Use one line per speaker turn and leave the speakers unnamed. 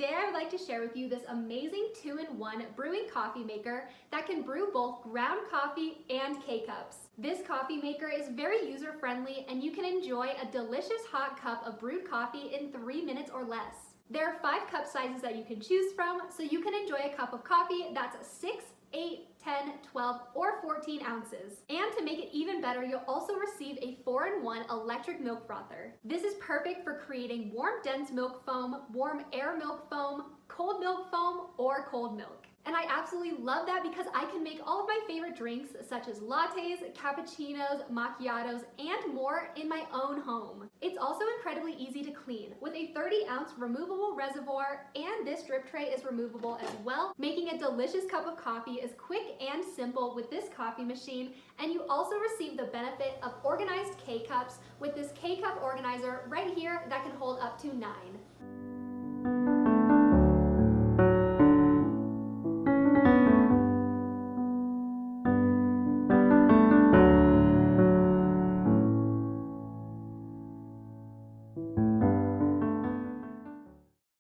today I would like to share with you this amazing 2-in-1 brewing coffee maker that can brew both ground coffee and K-Cups. This coffee maker is very user-friendly and you can enjoy a delicious hot cup of brewed coffee in 3 minutes or less. There are 5 cup sizes that you can choose from, so you can enjoy a cup of coffee that's 6, 8, 10, 12, or 14 ounces. And to make it even better, you'll also receive a 4-in-1 electric milk frother. This is perfect for creating warm dense milk foam, warm air milk foam, cold milk foam, or cold milk. And I absolutely love that because I can make all of my favorite drinks such as lattes, cappuccinos, macchiatos, and more in my own home. It's also incredibly easy to clean with a 30-ounce removable reservoir, and this drip tray is removable as well, making a delicious cup of coffee is quick and simple with this coffee machine. And you also receive the benefit of organized K-Cups with this K-Cup organizer right here that can hold up to 9.